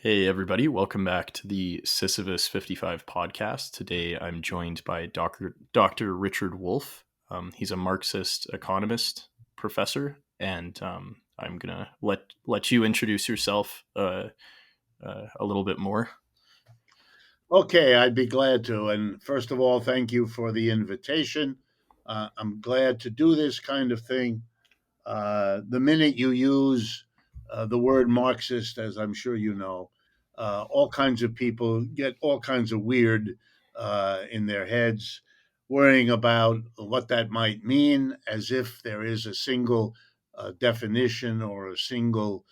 Hey, everybody. Welcome back to the Sisyphus 55 podcast. Today I'm joined by Dr. Richard Wolff. He's a Marxist economist professor, and I'm going to let you introduce yourself a little bit more. Okay, I'd be glad to. And first of all, thank you for the invitation. I'm glad to do this kind of thing. The minute you use the word Marxist, as I'm sure you know, all kinds of people get all kinds of weird in their heads, worrying about what that might mean, as if there is a single definition or a single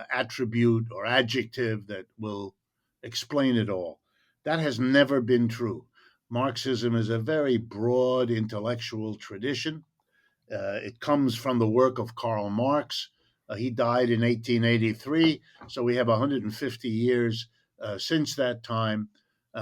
attribute or adjective that will explain it all. That has never been true. Marxism is a very broad intellectual tradition. It comes from the work of Karl Marx. He died in 1883, so we have 150 years since that time.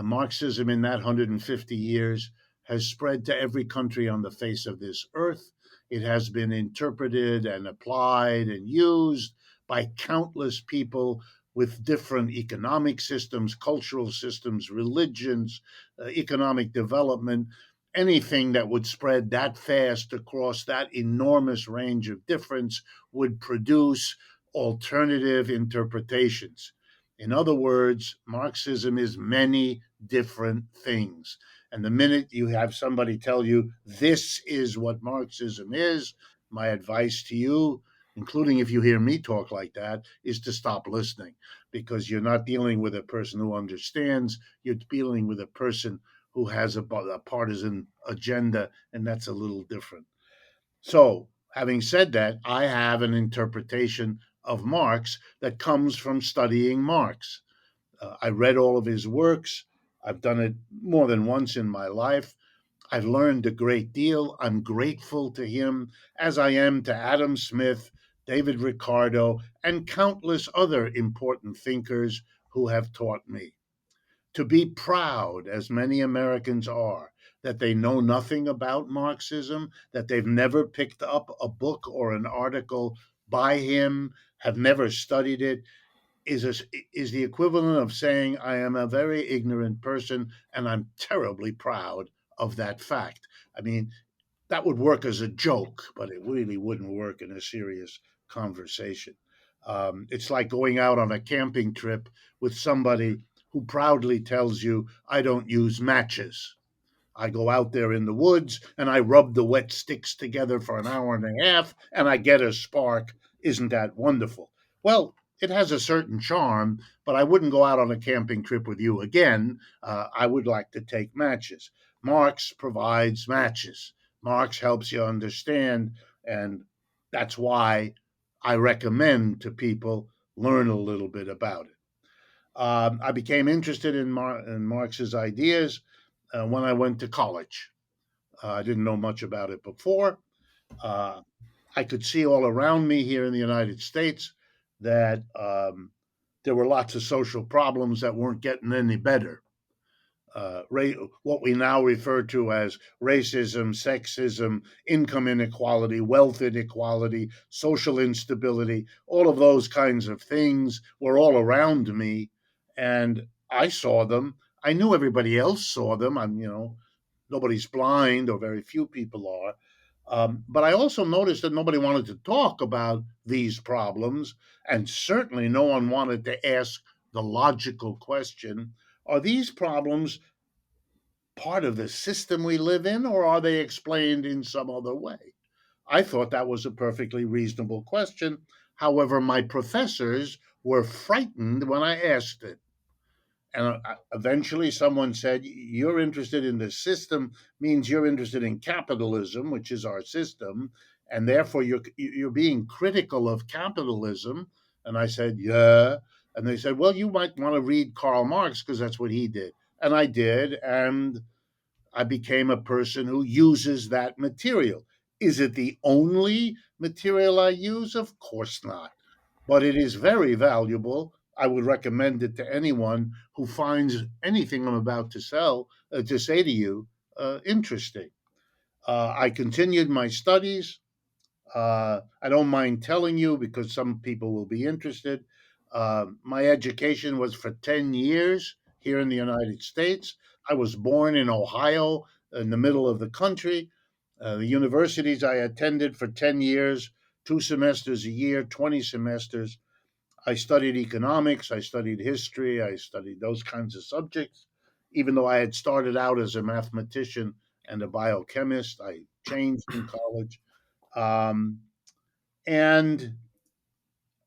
Marxism, in that 150 years, has spread to every country on the face of this earth. It has been interpreted and applied and used by countless people with different economic systems, cultural systems, religions, economic development, anything that would spread that fast across that enormous range of difference would produce alternative interpretations. In other words, Marxism is many different things. And the minute you have somebody tell you this is what Marxism is, my advice to you, including if you hear me talk like that, is to stop listening, because you're not dealing with a person who understands, you're dealing with a person who has a partisan agenda, and that's a little different. So, having said that, I have an interpretation of Marx that comes from studying Marx. I read all of his works. I've done it more than once in my life. I've learned a great deal. I'm grateful to him, as I am to Adam Smith, David Ricardo, and countless other important thinkers who have taught me. To be proud, as many Americans are, that they know nothing about Marxism, that they've never picked up a book or an article by him, have never studied it, is the equivalent of saying I am a very ignorant person, and I'm terribly proud of that fact. I mean, that would work as a joke, but it really wouldn't work in a serious conversation. It's like going out on a camping trip with somebody who proudly tells you, I don't use matches. I go out there in the woods and I rub the wet sticks together for an hour and a half and I get a spark. Isn't that wonderful? Well, it has a certain charm, but I wouldn't go out on a camping trip with you again. I would like to take matches. Marx provides matches. Marx helps you understand, and that's why I recommend to people learn a little bit about it. I became interested in Marx's ideas when I went to college. I didn't know much about it before. Uh, I could see all around me here in the United States that there were lots of social problems that weren't getting any better. What we now refer to as racism, sexism, income inequality, wealth inequality, social instability, all of those kinds of things were all around me, and I saw them. I knew everybody else saw them. Nobody's blind, or very few people are. But I also noticed that nobody wanted to talk about these problems, and certainly no one wanted to ask the logical question, are these problems part of the system we live in, or are they explained in some other way? I thought that was a perfectly reasonable question. However, my professors were frightened when I asked it. And eventually, someone said, you're interested in the system, means you're interested in capitalism, which is our system, and therefore you're being critical of capitalism. And I said, yeah. And they said, well, you might want to read Karl Marx because that's what he did. And I did. And I became a person who uses that material. Is it the only material I use? Of course not. But it is very valuable. I would recommend it to anyone who finds anything I'm about to say to you, interesting. I continued my studies. I don't mind telling you because some people will be interested. My education was for 10 years here in the United States. I was born in Ohio, in the middle of the country. The universities I attended for 10 years, 2 semesters a year, 20 semesters. I studied economics, I studied history, I studied those kinds of subjects. Even though I had started out as a mathematician and a biochemist, I changed in college. Um, and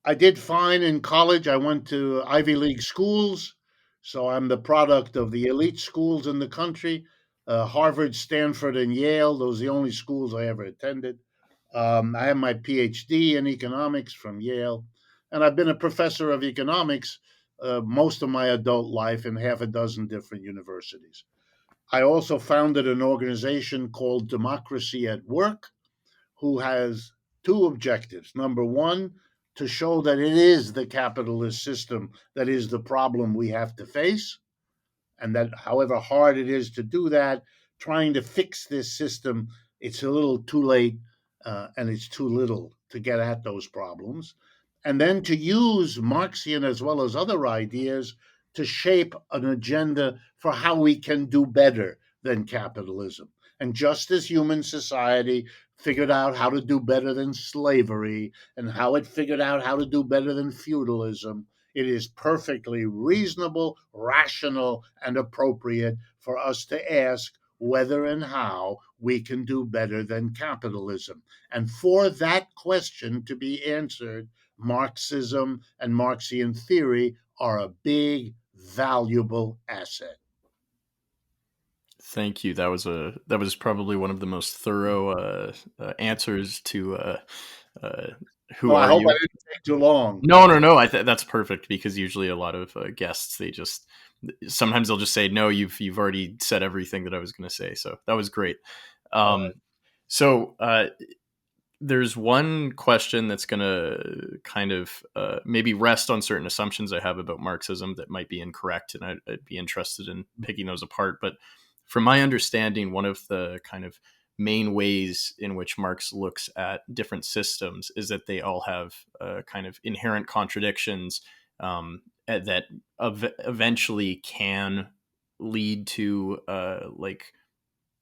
I did fine in college. I went to Ivy League schools, so I'm the product of the elite schools in the country. Harvard, Stanford, and Yale, those are the only schools I ever attended. I have my PhD in economics from Yale, and I've been a professor of economics most of my adult life in half a dozen different universities. I also founded an organization called Democracy at Work, who has two objectives. Number one, to show that it is the capitalist system that is the problem we have to face, and that however hard it is to do that, trying to fix this system, it's a little too late and it's too little to get at those problems. And then to use Marxian as well as other ideas to shape an agenda for how we can do better than capitalism. And just as human society figured out how to do better than slavery and how it figured out how to do better than feudalism, it is perfectly reasonable, rational, and appropriate for us to ask whether and how we can do better than capitalism. And for that question to be answered, Marxism and Marxian theory are a big, valuable asset. Thank you. That was probably one of the most thorough answers to uh, "Who Well, I are hope I you?" didn't take too long. No, no, no. That's perfect because usually a lot of guests they just sometimes they'll just say no. You've already said everything that I was going to say, so that was great. All right. Um, so there's one question that's going to kind of maybe rest on certain assumptions I have about Marxism that might be incorrect, and I'd be interested in picking those apart. But from my understanding, one of the kind of main ways in which Marx looks at different systems is that they all have kind of inherent contradictions that eventually can lead to like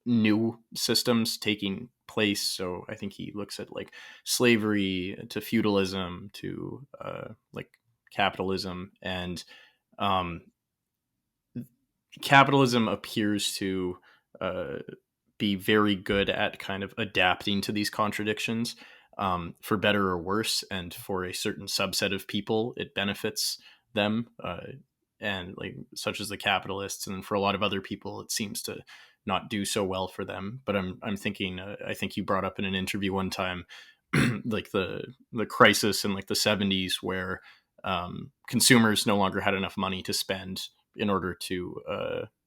new systems taking place. So I think he looks at like slavery to feudalism to like capitalism, and um, capitalism appears to uh, be very good at kind of adapting to these contradictions for better or worse. And for a certain subset of people, it benefits them, and like such as the capitalists. And for a lot of other people, it seems to not do so well for them. But I'm thinking, I think you brought up in an interview one time, like the crisis in like the 70s where consumers no longer had enough money to spend in order to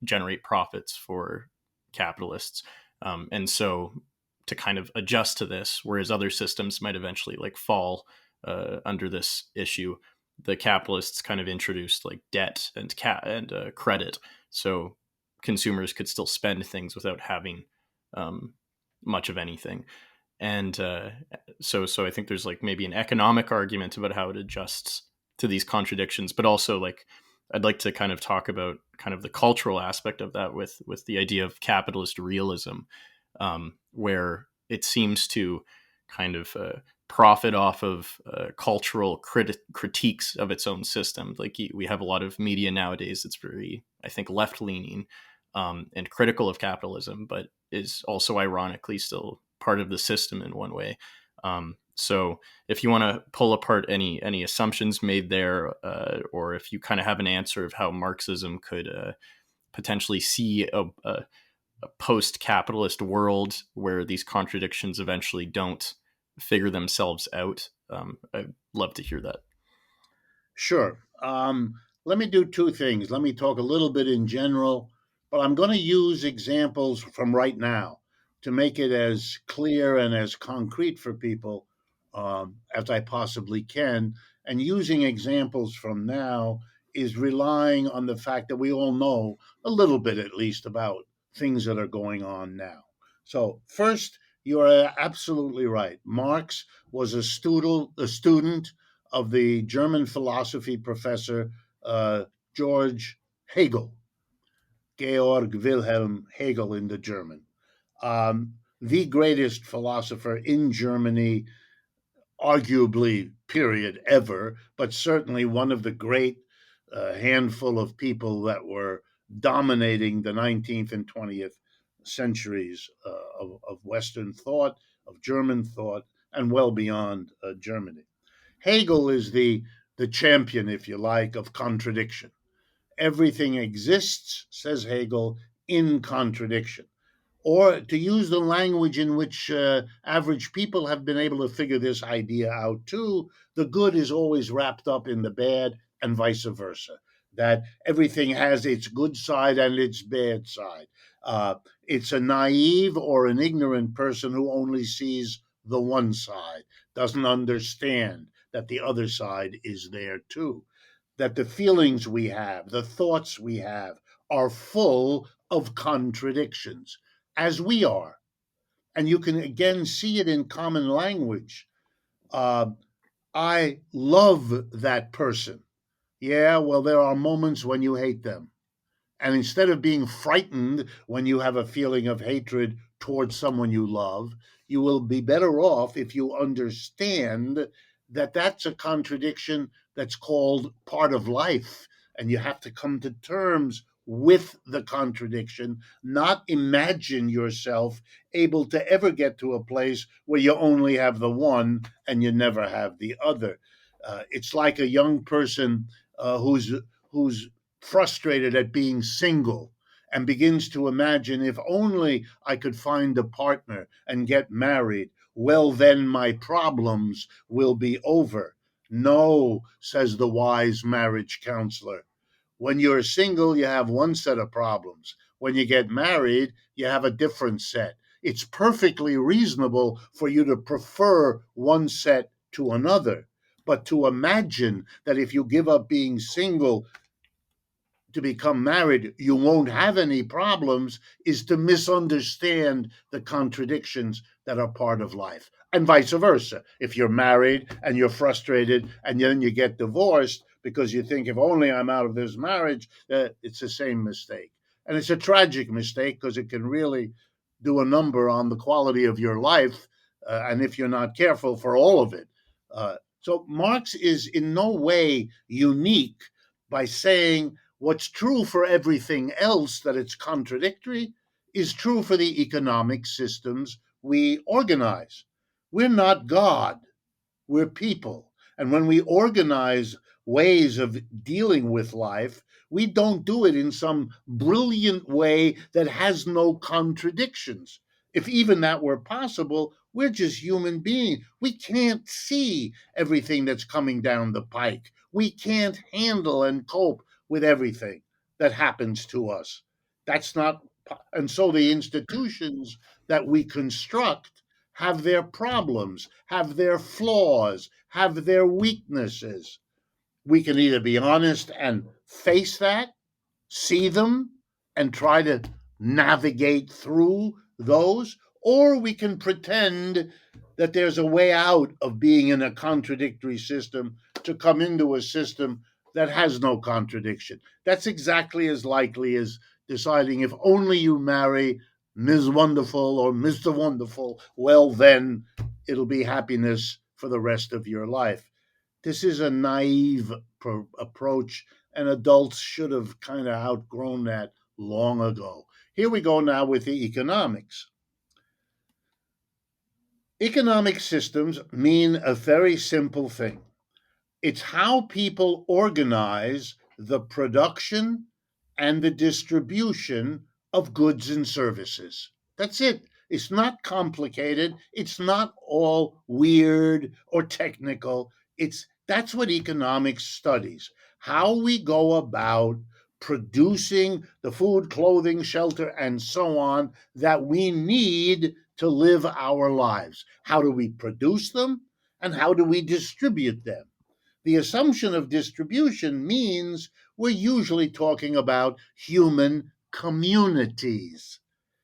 generate profits for capitalists. And so to kind of adjust to this, whereas other systems might eventually like fall under this issue, the capitalists kind of introduced like debt and credit, so consumers could still spend things without having much of anything. And so I think there's like maybe an economic argument about how it adjusts to these contradictions, but also like I'd like to kind of talk about kind of the cultural aspect of that with the idea of capitalist realism, where it seems to kind of profit off of cultural critiques of its own system. Like we have a lot of media nowadays that's very, I think, left leaning and critical of capitalism, but is also ironically still part of the system in one way. So if you want to pull apart any assumptions made there, or if you kind of have an answer of how Marxism could potentially see a post-capitalist world where these contradictions eventually don't figure themselves out, I'd love to hear that. Sure. Let me do two things. Let me talk a little bit in general, but I'm going to use examples from right now to make it as clear and as concrete for people as I possibly can. And using examples from now is relying on the fact that we all know a little bit, at least, about things that are going on now. So, first, you are absolutely right. Marx was a student of the German philosophy professor George Hegel, Georg Wilhelm Hegel in the German, the greatest philosopher in Germany, arguably, period, ever, but certainly one of the great handful of people that were dominating the 19th and 20th centuries of Western thought, of German thought, and well beyond Germany. Hegel is the champion, if you like, of contradiction. Everything exists, says Hegel, in contradiction. Or to use the language in which average people have been able to figure this idea out too, the good is always wrapped up in the bad and vice versa. That everything has its good side and its bad side. It's a naive or an ignorant person who only sees the one side, doesn't understand that the other side is there too. That the feelings we have, the thoughts we have, are full of contradictions, as we are. And you can again see it in common language. Uh, I love that person. Yeah, well, there are moments when you hate them. And instead of being frightened when you have a feeling of hatred towards someone you love, you will be better off if you understand that that's a contradiction that's called part of life. And you have to come to terms with the contradiction, not imagine yourself able to ever get to a place where you only have the one and you never have the other. It's like a young person who's frustrated at being single and begins to imagine, if only I could find a partner and get married, well, then my problems will be over. No, says the wise marriage counselor. When you're single, you have one set of problems. When you get married, you have a different set. It's perfectly reasonable for you to prefer one set to another. But to imagine that if you give up being single to become married, you won't have any problems, is to misunderstand the contradictions that are part of life. And vice versa. If you're married and you're frustrated and then you get divorced because you think, if only I'm out of this marriage, it's the same mistake. And it's a tragic mistake because it can really do a number on the quality of your life. And if you're not careful, for all of it. So Marx is in no way unique by saying what's true for everything else, that it's contradictory, is true for the economic systems we organize. We're not God, we're people. And when we organize ways of dealing with life, we don't do it in some brilliant way that has no contradictions. If even that were possible, we're just human beings. We can't see everything that's coming down the pike. We can't handle and cope with everything that happens to us. That's not, and so the institutions that we construct have their problems, have their flaws, have their weaknesses. We can either be honest and face that, see them, and try to navigate through those, or we can pretend that there's a way out of being in a contradictory system to come into a system that has no contradiction. That's exactly as likely as deciding, if only you marry Ms. Wonderful or Mr. Wonderful, well, then it'll be happiness for the rest of your life. This is a naive approach, and adults should have kind of outgrown that long ago. Here we go now with the economics. Economic systems mean a very simple thing. It's how people organize the production and the distribution of goods and services. That's it. It's not complicated. It's not all weird or technical. That's what economics studies. How we go about producing the food, clothing, shelter, and so on that we need to live our lives. How do we produce them and how do we distribute them? The assumption of distribution means we're usually talking about human communities.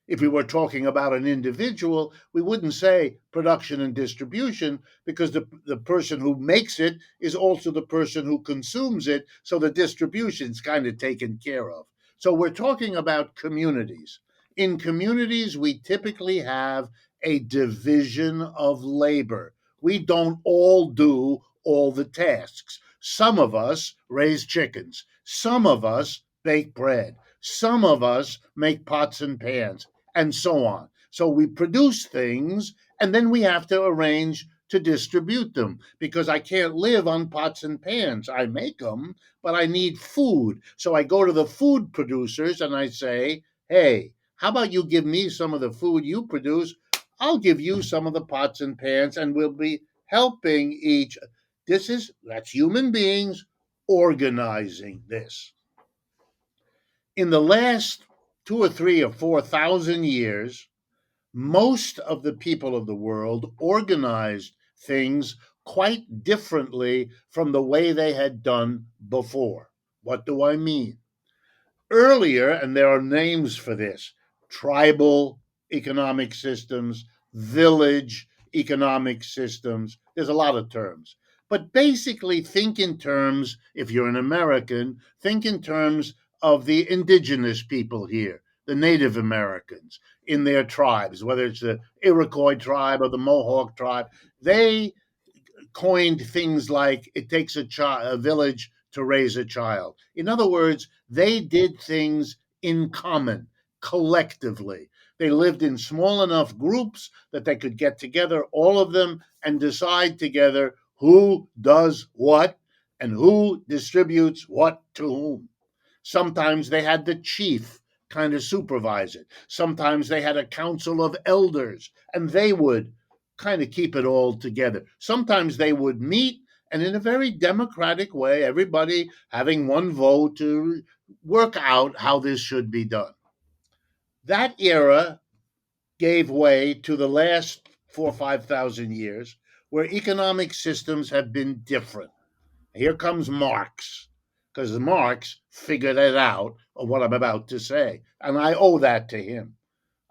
If we were talking about an individual, we wouldn't say production and distribution because the person who makes it is also the person who consumes it. So the distribution's kind of taken care of. So we're talking about communities. In communities, we typically have a division of labor. We don't all do all the tasks. Some of us raise chickens. Some of us bake bread. Some of us make pots and pans, and so on. So we produce things, and then we have to arrange to distribute them because I can't live on pots and pans. I make them, but I need food. So I go to the food producers and I say, hey, how about you give me some of the food you produce? I'll give you some of the pots and pans, and we'll be helping each. That's human beings organizing this. In the last 2 or 3 or 4 thousand years, most of the people of the world organized things quite differently from the way they had done before. What do I mean? Earlier, and there are names for this, tribal economic systems, village economic systems, there's a lot of terms. But basically, think in terms, if you're an American, think in terms of the indigenous people here, the Native Americans in their tribes, whether it's the Iroquois tribe or the Mohawk tribe. They coined things like it takes a village to raise a child. In other words, they did things in common, collectively. They lived in small enough groups that they could get together, all of them, and decide together who does what and who distributes what to whom. Sometimes they had the chief kind of supervise it. Sometimes they had a council of elders and they would kind of keep it all together. Sometimes they would meet and in a very democratic way, everybody having one vote to work out how this should be done. That era gave way to the last 4 or 5 thousand years where economic systems have been different. Here comes Marx, because Marx figured it out of what I'm about to say. And I owe that to him.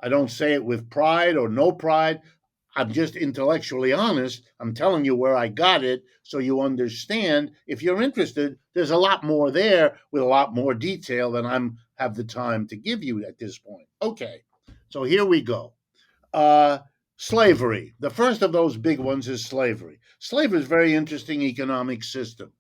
I don't say it with pride or no pride. I'm just intellectually honest. I'm telling you where I got it so you understand. If you're interested, there's a lot more there with a lot more detail than I'm have the time to give you at this point. Okay, so here we go. Uh, Slavery. The first of those big ones is slavery. Slavery is a very interesting economic system.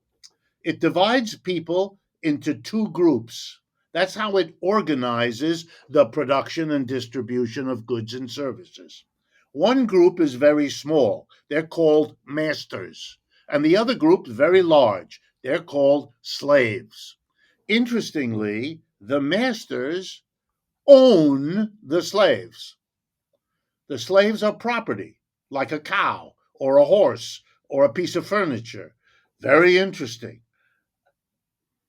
It divides people into two groups. That's how it organizes the production and distribution of goods and services. One group is very small. They're called masters. And the other group is very large. They're called slaves. Interestingly, the masters own the slaves. The slaves are property, like a cow or a horse or a piece of furniture. Very interesting.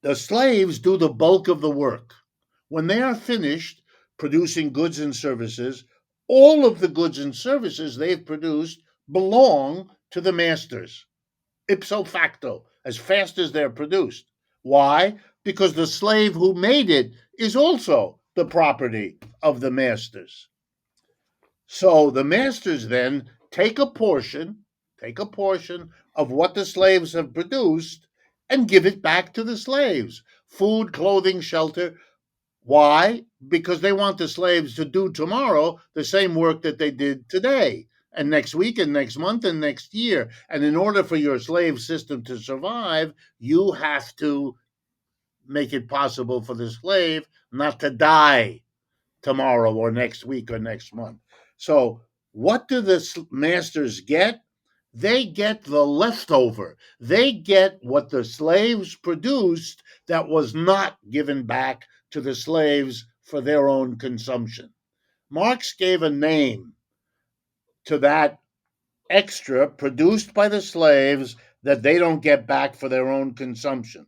The slaves do the bulk of the work. When they are finished producing goods and services, all of the goods and services they've produced belong to the masters, ipso facto, as fast as they're produced. Why? Because the slave who made it is also the property of the masters. So the masters then take a portion of what the slaves have produced and give it back to the slaves. Food, clothing, shelter. Why? Because they want the slaves to do tomorrow the same work that they did today and next week and next month and next year. And in order for your slave system to survive, you have to make it possible for the slave not to die tomorrow or next week or next month. So, what do the masters get? They get the leftover. They get what the slaves produced that was not given back to the slaves for their own consumption. Marx gave a name to that extra produced by the slaves that they don't get back for their own consumption.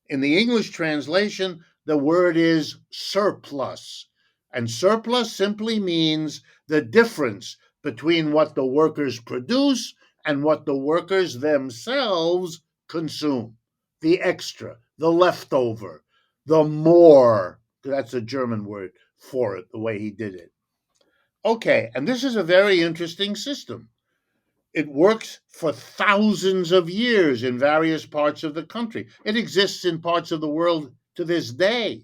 In the English translation, the word is surplus. And surplus simply means the difference between what the workers produce and what the workers themselves consume. The extra, the leftover, the more. That's a German word for it, the way he did it. Okay, and this is a very interesting system. It works for thousands of years in various parts of the country. It exists in parts of the world to this day.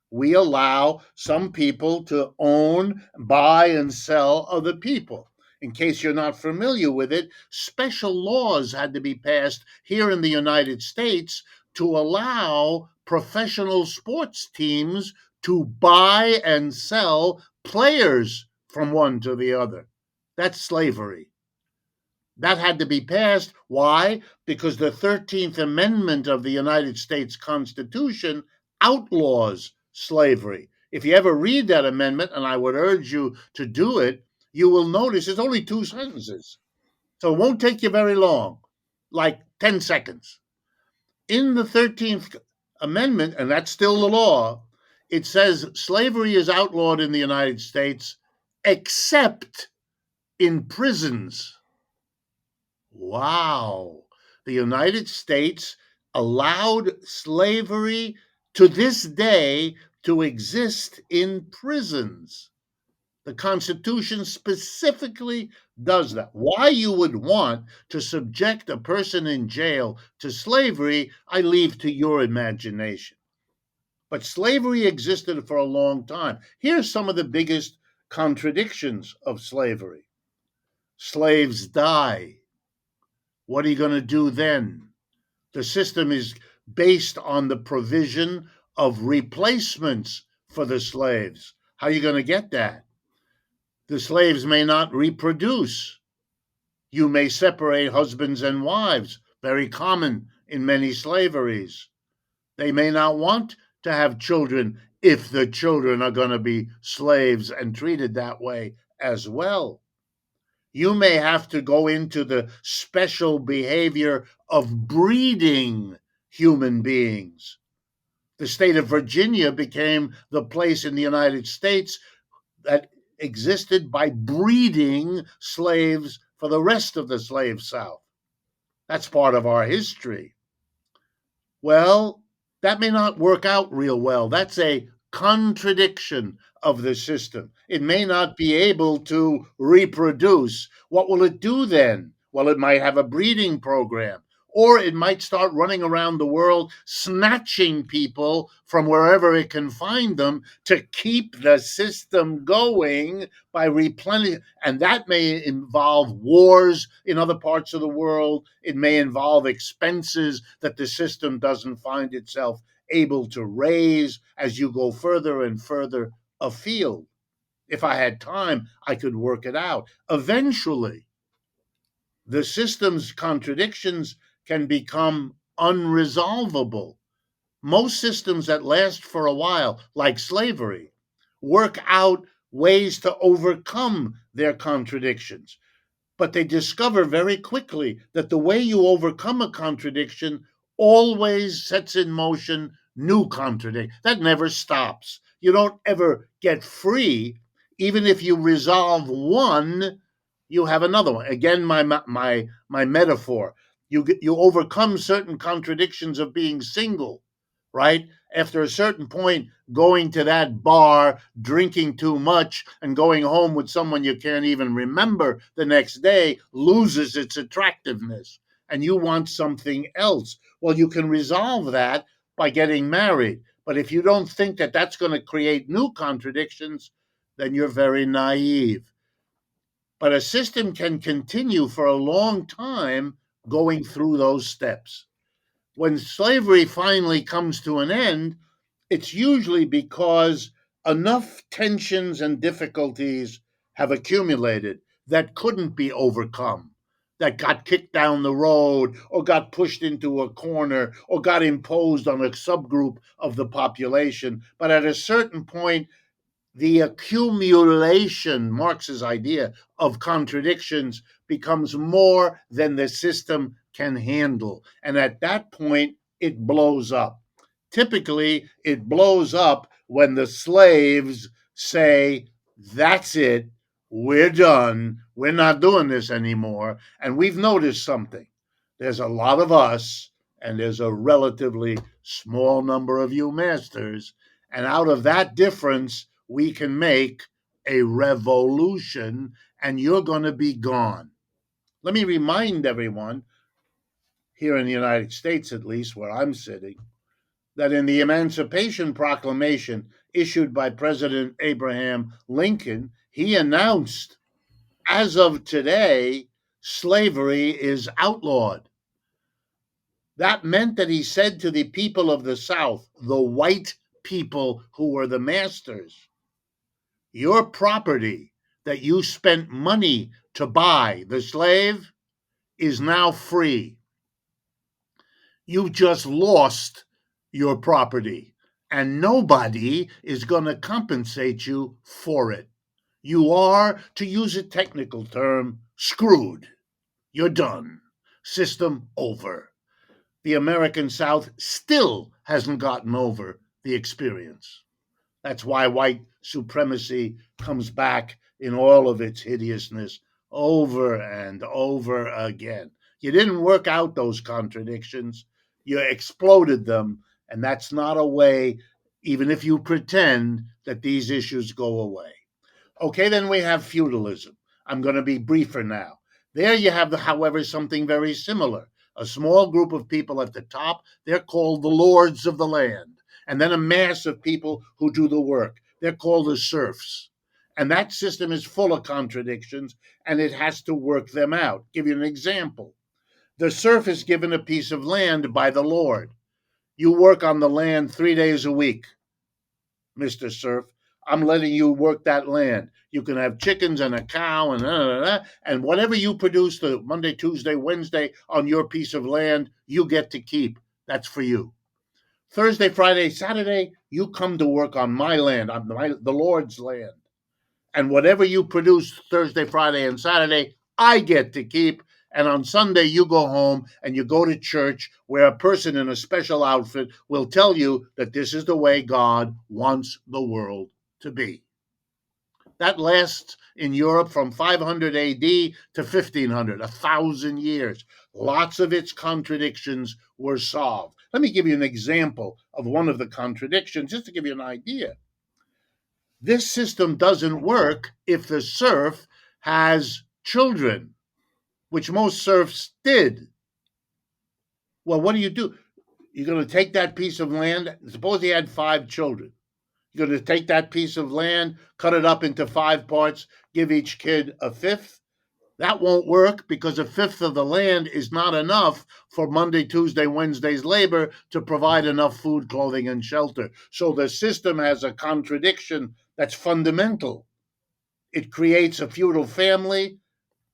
We allow some people to own, buy, and sell other people. In case you're not familiar with it, special laws had to be passed here in the United States to allow professional sports teams to buy and sell players from one to the other. That's slavery. That had to be passed. Why? Because the 13th Amendment of the United States Constitution outlaws slavery. If you ever read that amendment, and I would urge you to do it, you will notice it's only two sentences. So it won't take you very long, like 10 seconds. In the 13th Amendment, and that's still the law, it says slavery is outlawed in the United States except in prisons. Wow. The United States allowed slavery to this day to exist in prisons. The Constitution specifically does that. Why you would want to subject a person in jail to slavery, I leave to your imagination. But slavery existed for a long time. Here's some of the biggest contradictions of slavery. Slaves die. What are you going to do then? The system is based on the provision of replacements for the slaves. How are you going to get that? The slaves may not reproduce. You may separate husbands and wives, very common in many slaveries. They may not want to have children if the children are going to be slaves and treated that way as well. You may have to go into the special behavior of breeding human beings. The state of Virginia became the place in the United States that existed by breeding slaves for the rest of the slave South. That's part of our history. Well, that may not work out real well. That's a contradiction of the system. It may not be able to reproduce. What will it do then? Well, it might have a breeding program, or it might start running around the world snatching people from wherever it can find them to keep the system going by replenishing. And that may involve wars in other parts of the world. It may involve expenses that the system doesn't find itself able to raise as you go further and further afield. If I had time, I could work it out. Eventually, the system's contradictions can become unresolvable. Most systems that last for a while, like slavery, work out ways to overcome their contradictions. But they discover very quickly that the way you overcome a contradiction always sets in motion new contradiction. That never stops. You don't ever get free. Even if you resolve one, you have another one. Again, my metaphor. You overcome certain contradictions of being single, right? After a certain point, going to that bar, drinking too much, and going home with someone you can't even remember the next day loses its attractiveness, and you want something else. Well, you can resolve that by getting married. But if you don't think that that's going to create new contradictions, then you're very naive. But a system can continue for a long time going through those steps. When slavery finally comes to an end, it's usually because enough tensions and difficulties have accumulated that couldn't be overcome, that got kicked down the road, or got pushed into a corner, or got imposed on a subgroup of the population. But at a certain point, the accumulation, Marx's idea of contradictions, becomes more than the system can handle. And at that point, it blows up. Typically, it blows up when the slaves say, that's it, we're done, we're not doing this anymore. And we've noticed something. There's a lot of us, and there's a relatively small number of you masters. And out of that difference, we can make a revolution, and you're going to be gone. Let me remind everyone, here in the United States at least, where I'm sitting, that in the Emancipation Proclamation issued by President Abraham Lincoln, he announced, as of today, slavery is outlawed. That meant that he said to the people of the South, the white people who were the masters, your property that you spent money to buy, the slave, is now free. You've just lost your property, and nobody is going to compensate you for it. You are, to use a technical term, screwed. You're done. System over. The American South still hasn't gotten over the experience. That's why white supremacy comes back in all of its hideousness over and over again. You didn't work out those contradictions, you exploded them, and that's not a way, even if you pretend, that these issues go away. Okay, then we have feudalism. I'm going to be briefer now. There you have, however, something very similar. A small group of people at the top, they're called the lords of the land. And then a mass of people who do the work. They're called the serfs. And that system is full of contradictions, and it has to work them out. Give you an example. The serf is given a piece of land by the lord. You work on the land 3 days a week, Mr. Serf. I'm letting you work that land. You can have chickens and a cow and whatever you produce the Monday, Tuesday, Wednesday on your piece of land, you get to keep. That's for you. Thursday, Friday, Saturday, you come to work on my land, on the Lord's land. And whatever you produce Thursday, Friday, and Saturday, I get to keep. And on Sunday, you go home and you go to church where a person in a special outfit will tell you that this is the way God wants the world to be. That lasts in Europe from 500 AD to 1500, 1,000 years. Lots of its contradictions were solved. Let me give you an example of one of the contradictions, just to give you an idea. This system doesn't work if the serf has children, which most serfs did. Well, what do? You're going to take that piece of land. Suppose he had 5 children. You're going to take that piece of land, cut it up into 5 parts, give each kid a fifth. That won't work because a fifth of the land is not enough for Monday, Tuesday, Wednesday's labor to provide enough food, clothing, and shelter. So the system has a contradiction that's fundamental. It creates a feudal family,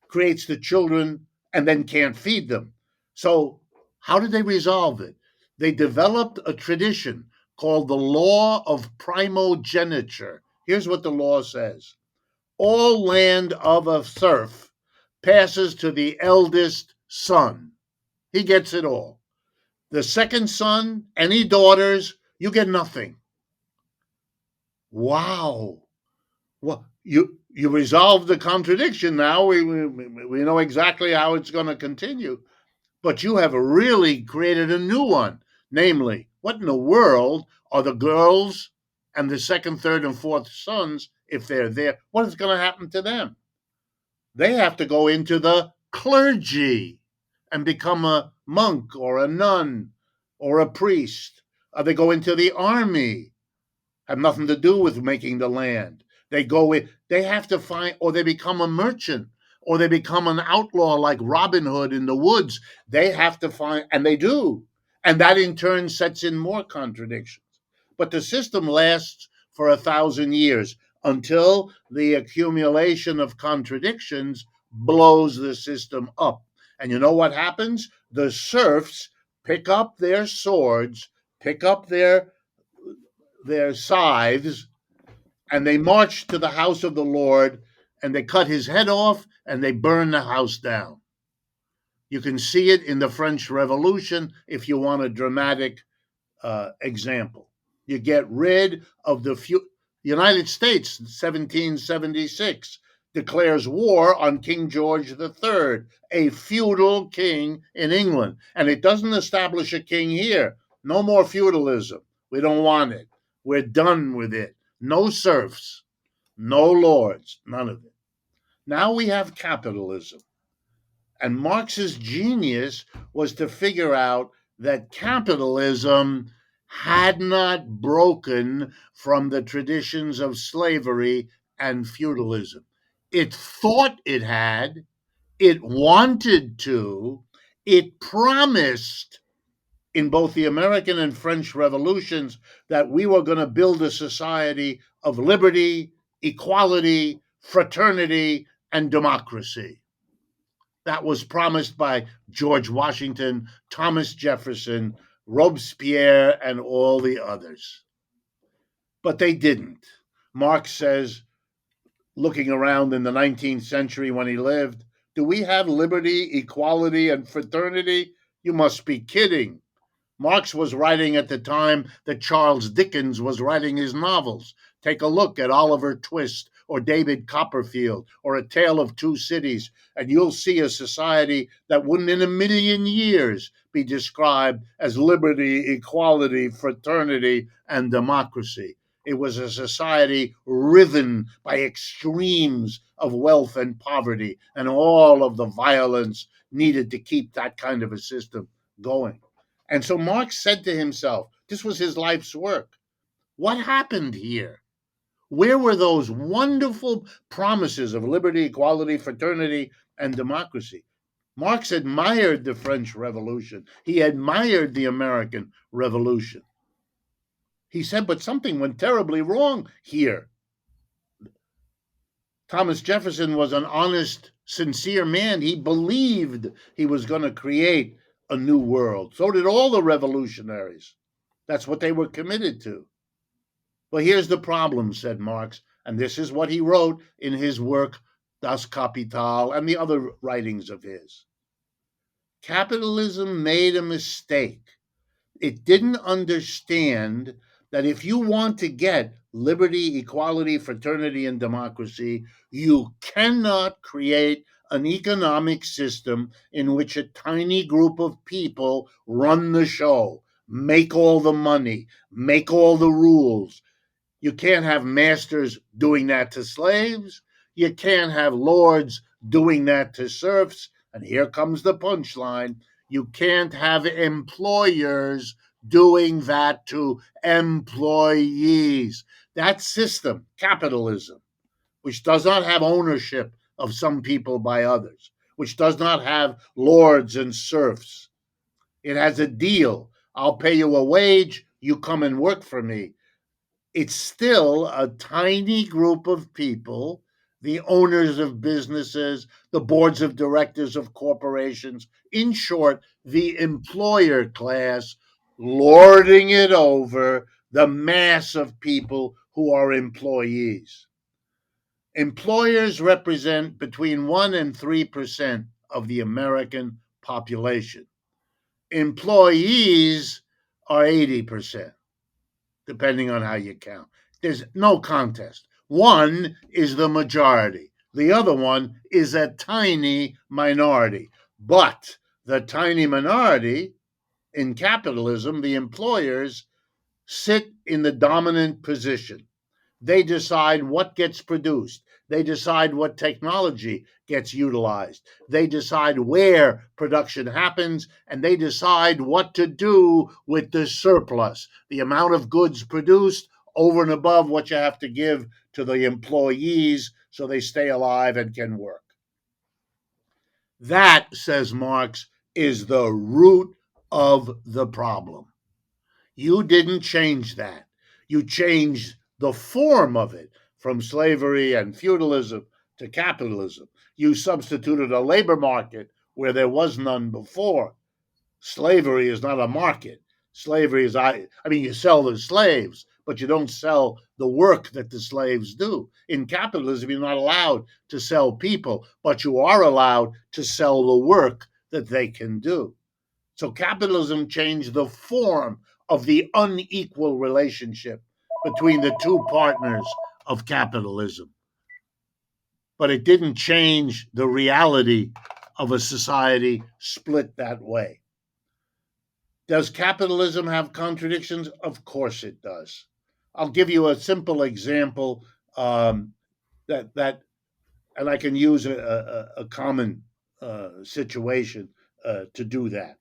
creates the children, and then can't feed them. So how did they resolve it? They developed a tradition called the law of primogeniture. Here's what the law says. All land of a serf passes to the eldest son. He gets it all. The second son, any daughters, you get nothing. Wow. Well, you resolved the contradiction now. We know exactly how it's going to continue. But you have really created a new one. Namely, what in the world are the girls and the second, third, and fourth sons, if they're there? What is going to happen to them? They have to go into the clergy and become a monk or a nun or a priest. Or they go into the army, have nothing to do with making the land. They go in, they have to find, or they become a merchant, or they become an outlaw like Robin Hood in the woods. They have to find, and they do. And that in turn sets in more contradictions. But the system lasts for 1,000 years until the accumulation of contradictions blows the system up. And you know what happens? The serfs pick up their swords, pick up their scythes, and they march to the house of the Lord, and they cut his head off, and they burn the house down. You can see it in the French Revolution if you want a dramatic example. You get rid of the United States, 1776, declares war on King George III, a feudal king in England. And it doesn't establish a king here. No more feudalism. We don't want it. We're done with it. No serfs. no lords, none of it. Now we have capitalism. And Marx's genius was to figure out that capitalism had not broken from the traditions of slavery and feudalism. It thought it had, it wanted to, it promised in both the American and French revolutions that we were going to build a society of liberty, equality, fraternity, and democracy. That was promised by George Washington, Thomas Jefferson, Robespierre, and all the others. But they didn't. Marx says, looking around in the 19th century when he lived, do we have liberty, equality, and fraternity? You must be kidding. Marx was writing at the time that Charles Dickens was writing his novels. Take a look at Oliver Twist or David Copperfield or A Tale of Two Cities, and you'll see a society that wouldn't in a million years be described as liberty, equality, fraternity, and democracy. It was a society riven by extremes of wealth and poverty and all of the violence needed to keep that kind of a system going. And so Marx said to himself, this was his life's work. What happened here? Where were those wonderful promises of liberty, equality, fraternity, and democracy? Marx admired the French Revolution. He admired the American Revolution. He said, but something went terribly wrong here. Thomas Jefferson was an honest, sincere man. He believed he was going to create a new world. So did all the revolutionaries. That's what they were committed to. Well, here's the problem, said Marx, and this is what he wrote in his work, Das Kapital, and the other writings of his. Capitalism made a mistake. It didn't understand that if you want to get liberty, equality, fraternity, and democracy, you cannot create an economic system in which a tiny group of people run the show, make all the money, make all the rules. You can't have masters doing that to slaves. You can't have lords doing that to serfs. And here comes the punchline. You can't have employers doing that to employees. That system, capitalism, which does not have ownership of some people by others, which does not have lords and serfs. It has a deal. I'll pay you a wage, you come and work for me. It's still a tiny group of people, the owners of businesses, the boards of directors of corporations, in short, the employer class, lording it over the mass of people who are employees. Employers represent between 1 and 3% of the American population. Employees are 80%, depending on how you count. There's no contest. One is the majority, the other one is a tiny minority. But the tiny minority in capitalism, the employers, sit in the dominant position. They decide what gets produced. They decide what technology gets utilized. They decide where production happens, and they decide what to do with the surplus, the amount of goods produced over and above what you have to give to the employees so they stay alive and can work. That, says Marx, is the root of the problem. You didn't change that. You changed the form of it from slavery and feudalism to capitalism. You substituted a labor market where there was none before. Slavery is not a market. Slavery is, I mean, you sell the slaves, but you don't sell the work that the slaves do. In capitalism, you're not allowed to sell people, but you are allowed to sell the work that they can do. So capitalism changed the form of the unequal relationship between the two partners of capitalism. But it didn't change the reality of a society split that way. Does capitalism have contradictions? Of course it does. I'll give you a simple example. that and I can use a common situation to do that.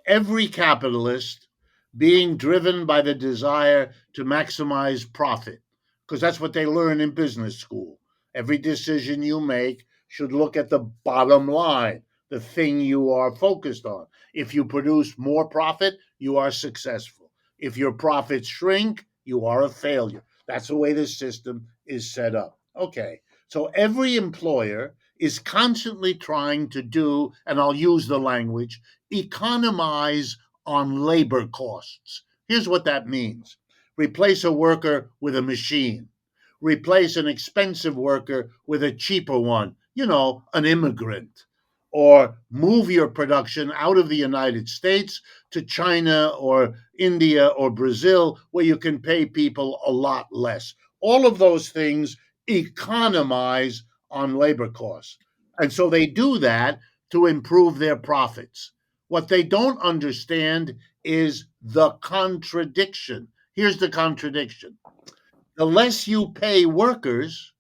Every capitalist being driven by the desire to maximize profit, because that's what they learn in business school. Every decision you make should look at the bottom line, the thing you are focused on. If you produce more profit, you are successful. If your profits shrink, you are a failure. That's the way the system is set up. Okay, so every employer is constantly trying to do, and I'll use the language, economize on labor costs. Here's what that means: replace a worker with a machine, replace an expensive worker with a cheaper one, an immigrant, or move your production out of the United States to China or India or Brazil, where you can pay people a lot less. All of those things economize on labor costs. And so they do that to improve their profits. What they don't understand is the contradiction. Here's the contradiction: the less you pay workers,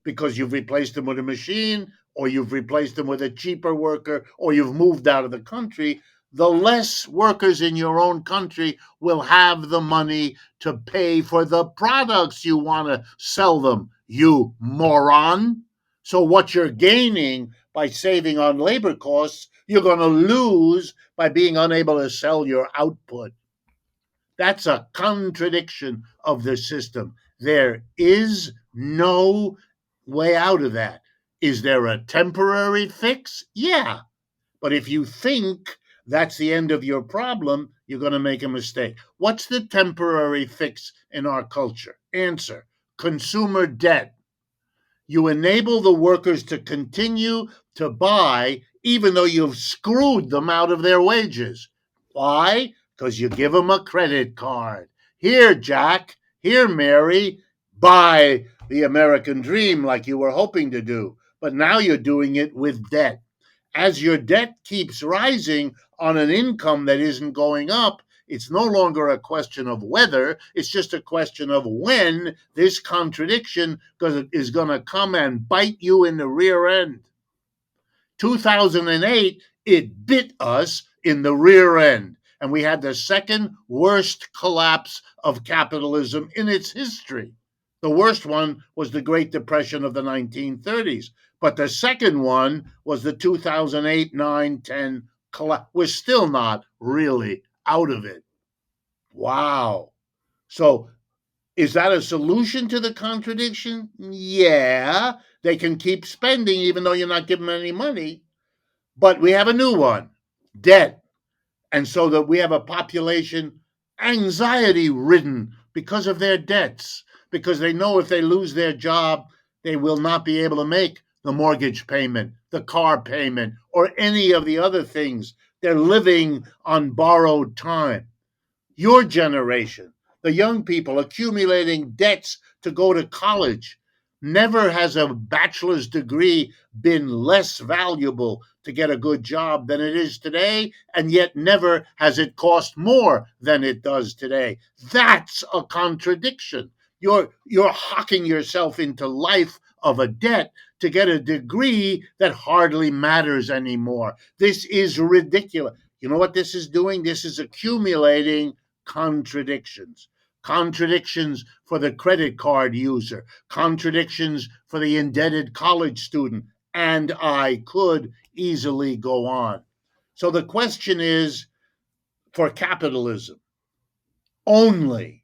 because you've replaced them with a machine, or you've replaced them with a cheaper worker, or you've moved out of the country, the less workers in your own country will have the money to pay for the products you want to sell them, you moron. So, what you're gaining by saving on labor costs, you're going to lose by being unable to sell your output. That's a contradiction of the system. There is no way out of that. Is there a temporary fix? Yeah. But if you think that's the end of your problem, you're going to make a mistake. What's the temporary fix in our culture? Answer: consumer debt. You enable the workers to continue to buy even though you've screwed them out of their wages. Why? Because you give them a credit card. Here, Jack. Here, Mary. Buy the American dream like you were hoping to do. But now you're doing it with debt. As your debt keeps rising on an income that isn't going up, it's no longer a question of whether, it's just a question of when this contradiction is going to come and bite you in the rear end. 2008, it bit us in the rear end, and we had the second worst collapse of capitalism in its history. The worst one was the Great Depression of the 1930s, but the second one was the 2008, 9, 10 collapse. We're still not really out of it. Wow. So, is that a solution to the contradiction? Yeah. They can keep spending even though you're not giving them any money. But we have a new one: debt. And so that we have a population anxiety ridden because of their debts, because they know if they lose their job, they will not be able to make the mortgage payment, the car payment, or any of the other things. They're living on borrowed time. Your generation, the young people accumulating debts to go to college. Never has a bachelor's degree been less valuable to get a good job than it is today, and yet never has it cost more than it does today. That's a contradiction. You're hocking yourself into life of a debt to get a degree that hardly matters anymore. This is ridiculous. You know what this is doing? This is accumulating contradictions. Contradictions for the credit card user, contradictions for the indebted college student, and I could easily go on. So the question is, for capitalism only,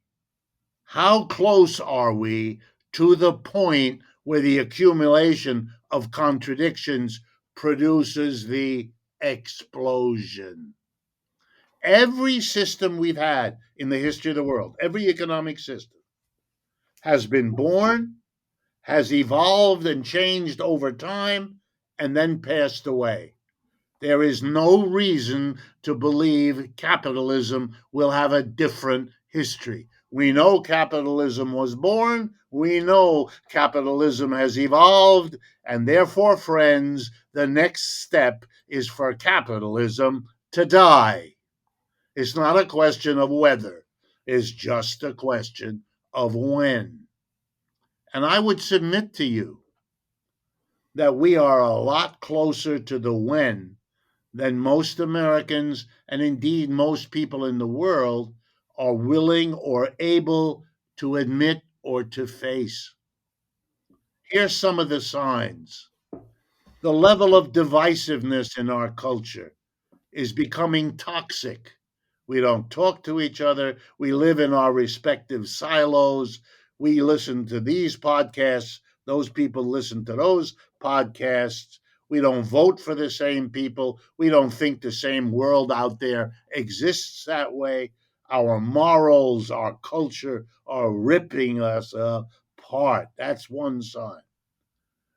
how close are we to the point where the accumulation of contradictions produces the explosion? Every system we've had in the history of the world, every economic system, has been born, has evolved and changed over time, and then passed away. There is no reason to believe capitalism will have a different history. We know capitalism was born, we know capitalism has evolved, and therefore, friends, the next step is for capitalism to die. It's not a question of whether, it's just a question of when. And I would submit to you that we are a lot closer to the when than most Americans and indeed most people in the world are willing or able to admit or to face. Here's some of the signs. The level of divisiveness in our culture is becoming toxic. We don't talk to each other. We live in our respective silos. We listen to these podcasts. Those people listen to those podcasts. We don't vote for the same people. We don't think the same world out there exists that way. Our morals, our culture are ripping us apart. That's one sign.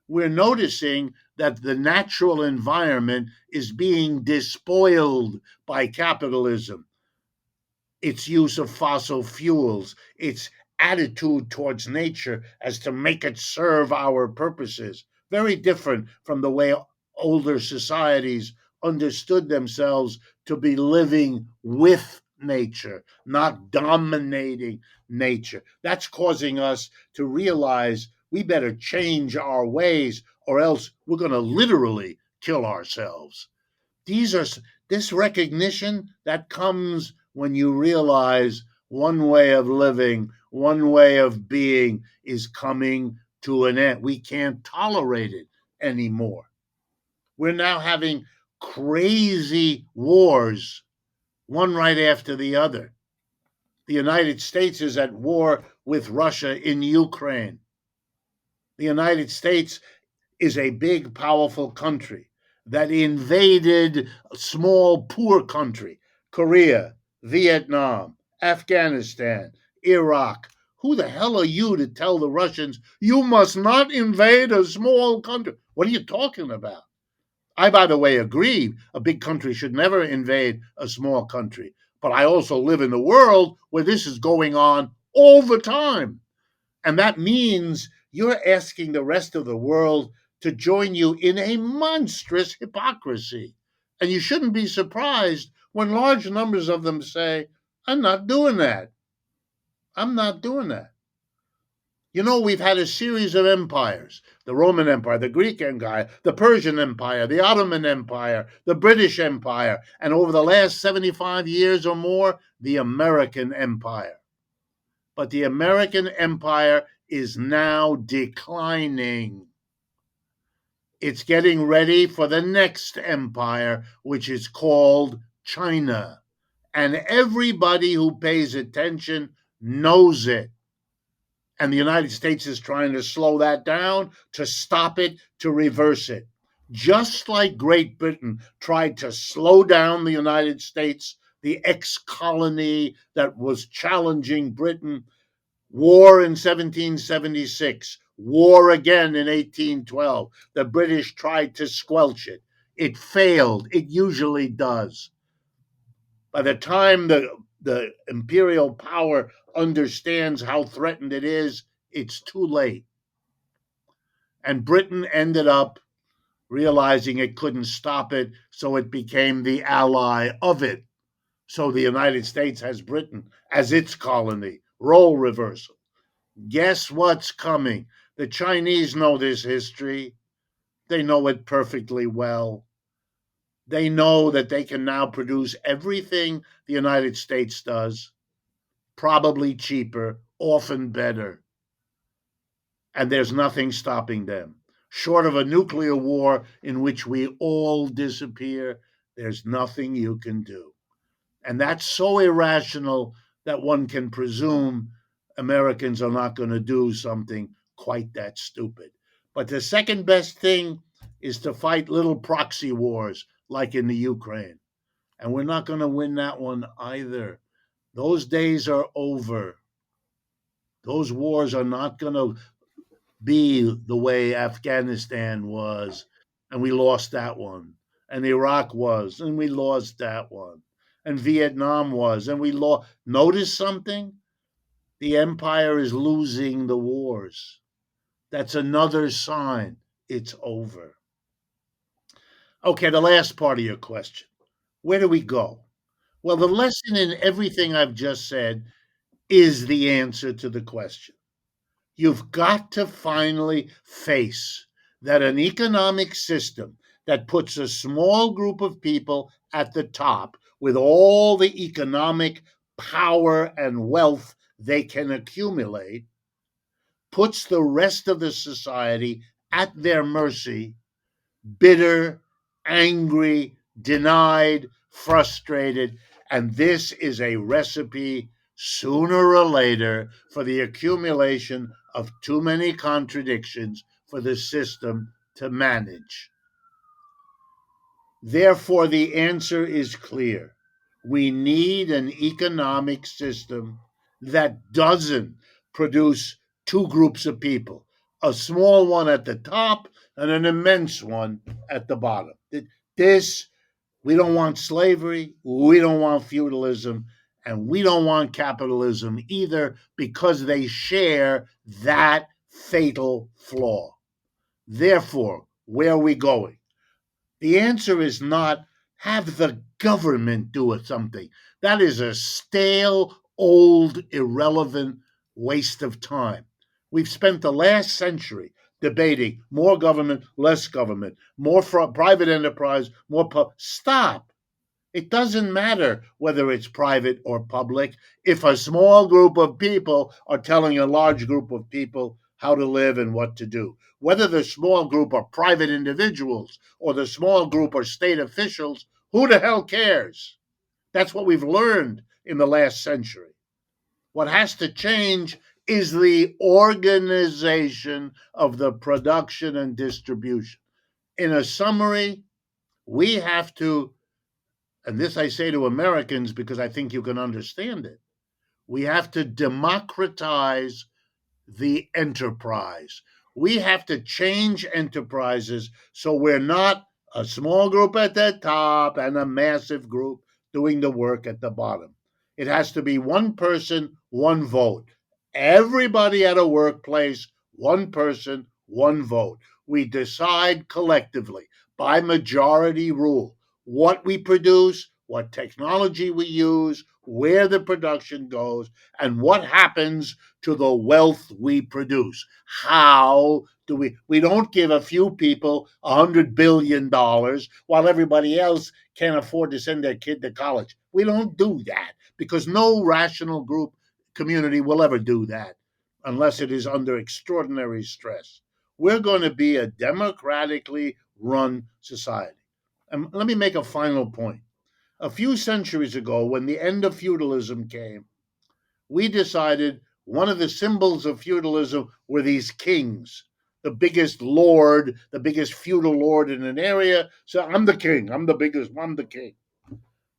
We're noticing that the natural environment is being despoiled by capitalism, its use of fossil fuels, its attitude towards nature as to make it serve our purposes. Very different from the way older societies understood themselves to be living with nature, not dominating nature. That's causing us to realize we better change our ways or else we're going to literally kill ourselves. These are this recognition that comes when you realize one way of living, one way of being is coming to an end. We can't tolerate it anymore. We're now having crazy wars, one right after the other. The United States is at war with Russia in Ukraine. The United States is a big, powerful country that invaded a small, poor country, Korea, Vietnam, Afghanistan, Iraq. Who the hell are you to tell the Russians, you must not invade a small country? What are you talking about? I, by the way, agree a big country should never invade a small country. But I also live in the world where this is going on all the time. And that means you're asking the rest of the world to join you in a monstrous hypocrisy. And you shouldn't be surprised when large numbers of them say, I'm not doing that. I'm not doing that. You know, we've had a series of empires: the Roman Empire, the Greek Empire, the Persian Empire, the Ottoman Empire, the British Empire, and over the last 75 years or more, the American Empire. But the American Empire is now declining. It's getting ready for the next empire, which is called China. And everybody who pays attention knows it. And the United States is trying to slow that down, to stop it, to reverse it. Just like Great Britain tried to slow down the United States, the ex colony that was challenging Britain. War in 1776, war again in 1812. The British tried to squelch it. It failed. It usually does. By the time the imperial power understands how threatened it is, it's too late. And Britain ended up realizing it couldn't stop it, so it became the ally of it. So the United States has Britain as its colony. Role reversal. Guess what's coming? The Chinese know this history. They know it perfectly well. They know that they can now produce everything the United States does, probably cheaper, often better. And there's nothing stopping them. Short of a nuclear war in which we all disappear, there's nothing you can do. And that's so irrational that one can presume Americans are not going to do something quite that stupid. But the second best thing is to fight little proxy wars like in the Ukraine. And we're not going to win that one either. Those days are over. Those wars are not going to be the way Afghanistan was, and we lost that one. And Iraq was, and we lost that one. And Vietnam was, and we lost. Notice something? The empire is losing the wars. That's another sign it's over. Okay, the last part of your question. Where do we go? Well, the lesson in everything I've just said is the answer to the question. You've got to finally face that an economic system that puts a small group of people at the top with all the economic power and wealth they can accumulate puts the rest of the society at their mercy, bitter, angry, denied, frustrated. And this is a recipe sooner or later for the accumulation of too many contradictions for the system to manage. Therefore, the answer is clear. We need an economic system that doesn't produce two groups of people, a small one at the top and an immense one at the bottom. This, we don't want slavery, we don't want feudalism, and we don't want capitalism either because they share that fatal flaw. Therefore, where are we going? The answer is not have the government do something. That is a stale, old, irrelevant waste of time. We've spent the last century debating more government, less government, more private enterprise, more stop. It doesn't matter whether it's private or public if a small group of people are telling a large group of people how to live and what to do. Whether the small group are private individuals or the small group are state officials, who the hell cares? That's what we've learned in the last century. What has to change is the organization of the production and distribution. In a summary, we have to, and this I say to Americans because I think you can understand it, we have to democratize the enterprise. We have to change enterprises so we're not a small group at the top and a massive group doing the work at the bottom. It has to be one person, one vote. Everybody at a workplace, one person, one vote. We decide collectively by majority rule what we produce, what technology we use, where the production goes, and what happens to the wealth we produce. How do we don't give a few people $100 billion while everybody else can't afford to send their kid to college. We don't do that because no rational group community will ever do that unless it is under extraordinary stress. We're going to be a democratically run society. And let me make a final point. A few centuries ago, when the end of feudalism came, we decided one of the symbols of feudalism were these kings. The biggest lord, the biggest feudal lord in an area. So I'm the king. I'm the biggest. I'm the king.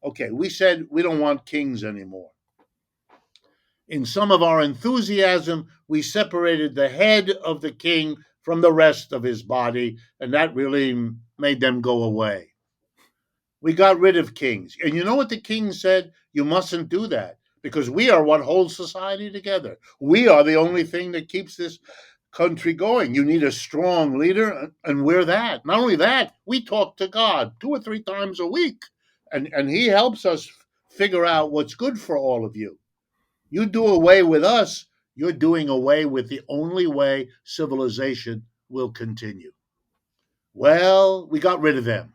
Okay, we said we don't want kings anymore. In some of our enthusiasm, we separated the head of the king from the rest of his body, and that really made them go away. We got rid of kings. And you know what the king said? You mustn't do that because we are what holds society together. We are the only thing that keeps this country going. You need a strong leader, and we're that. Not only that, we talk to God 2 or 3 times a week, and He helps us figure out what's good for all of you. You do away with us, you're doing away with the only way civilization will continue. Well, we got rid of them.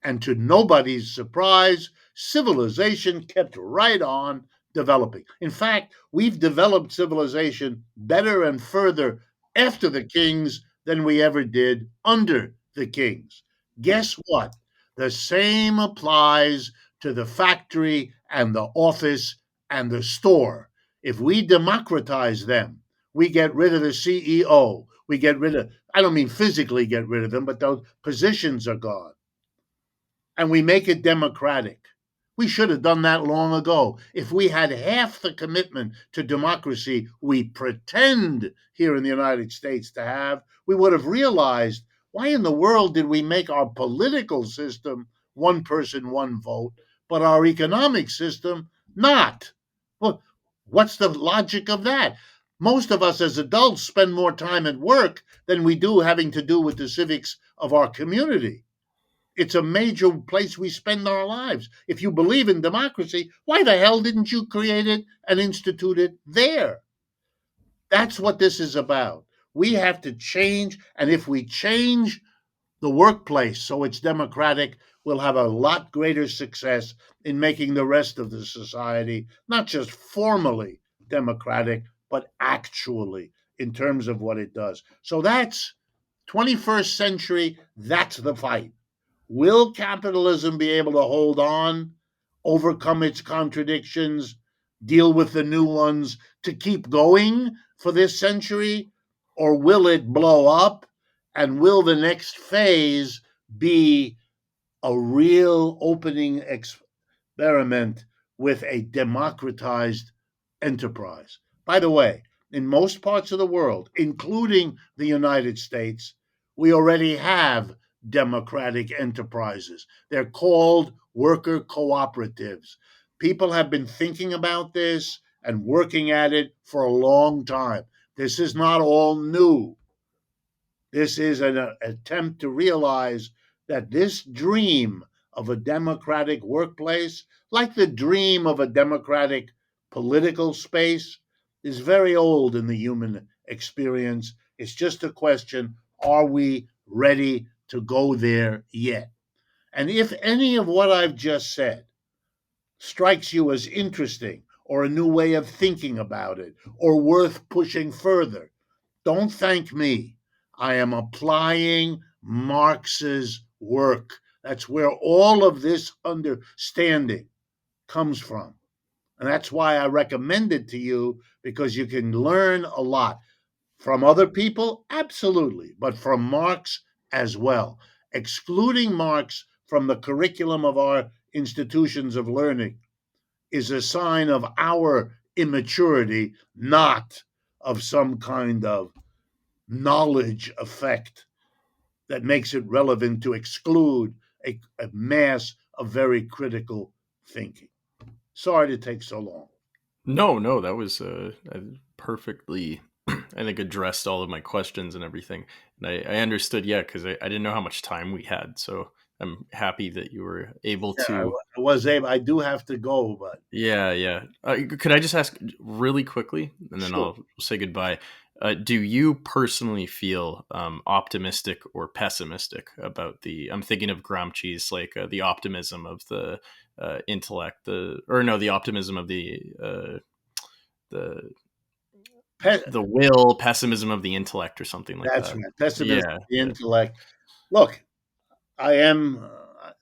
And to nobody's surprise, civilization kept right on developing. In fact, we've developed civilization better and further after the kings than we ever did under the kings. Guess what? The same applies to the factory and the office and the store. If we democratize them, we get rid of the CEO. We get rid of, I don't mean physically get rid of them, but those positions are gone and we make it democratic. We should have done that long ago. If we had half the commitment to democracy we pretend here in the United States to have, we would have realized why in the world did we make our political system one person, one vote, but our economic system not? Well, what's the logic of that? Most of us as adults spend more time at work than we do having to do with the civics of our community. It's a major place we spend our lives. If you believe in democracy, why the hell didn't you create it and institute it there? That's what this is about. We have to change. And if we change the workplace so it's democratic, we'll have a lot greater success in making the rest of the society not just formally democratic, but actually in terms of what it does. So that's 21st century. That's the fight. Will capitalism be able to hold on, overcome its contradictions, deal with the new ones to keep going for this century? Or will it blow up? And will the next phase be a real opening experiment with a democratized enterprise? By the way, in most parts of the world, including the United States, we already have democratic enterprises. They're called worker cooperatives. People have been thinking about this and working at it for a long time. This is not all new. This is an attempt to realize that this dream of a democratic workplace, like the dream of a democratic political space, is very old in the human experience. It's just a question, are we ready to go there yet? And if any of what I've just said strikes you as interesting or a new way of thinking about it or worth pushing further, don't thank me. I am applying Marx's work. That's where all of this understanding comes from. And that's why I recommend it to you, because you can learn a lot from other people, absolutely, but from Marx as well. Excluding Marx from the curriculum of our institutions of learning is a sign of our immaturity, not of some kind of knowledge effect that makes it relevant to exclude a mass of very critical thinking. Sorry to take so long. No, no, that was perfectly, I think, addressed all of my questions and everything. And I understood, yeah, because I didn't know how much time we had. So I'm happy that you were able Yeah, to. I was able. I do have to go, but Yeah, yeah. Could I just ask really quickly, and then sure. I'll say goodbye? Do you personally feel optimistic or pessimistic about the? I'm thinking of Gramsci's like the optimism of the intellect, the optimism of the Pe- the will, pessimism of the intellect, or something like that's that. right. Pessimism, Yeah, the yeah. intellect. Look, I am.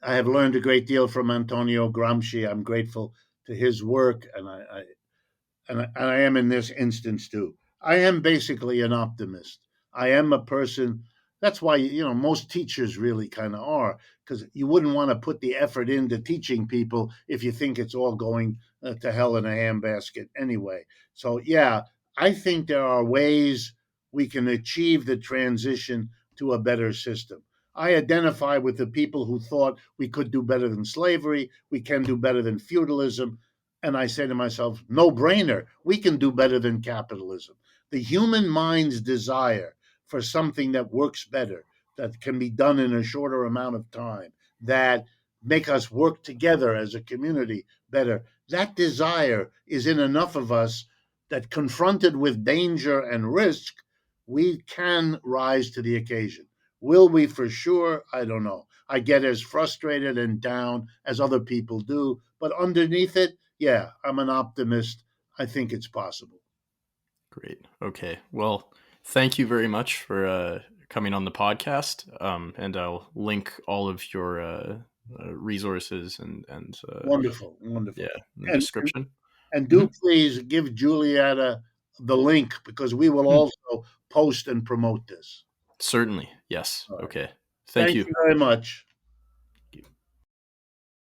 I have learned a great deal from Antonio Gramsci. I'm grateful to his work, and I am in this instance too. I am basically an optimist. I am a person. That's why most teachers really kind of are, because you wouldn't want to put the effort into teaching people if you think it's all going to hell in a handbasket anyway. So yeah, I think there are ways we can achieve the transition to a better system. I identify with the people who thought we could do better than slavery, we can do better than feudalism, and I say to myself, no brainer, we can do better than capitalism. The human mind's desire for something that works better, that can be done in a shorter amount of time, that make us work together as a community better, that desire is in enough of us that confronted with danger and risk, we can rise to the occasion. Will we for sure? I don't know. I get as frustrated and down as other people do, but underneath it, yeah, I'm an optimist. I think it's possible. Great. Okay. Well, thank you very much for coming on the podcast. And I'll link all of your resources and Wonderful, yeah, wonderful. in the And description. and Hmm. do please give Julietta the link, because we will Hmm. also post and promote this. Certainly. Yes. All right. Okay. Thank Thank you. you very much.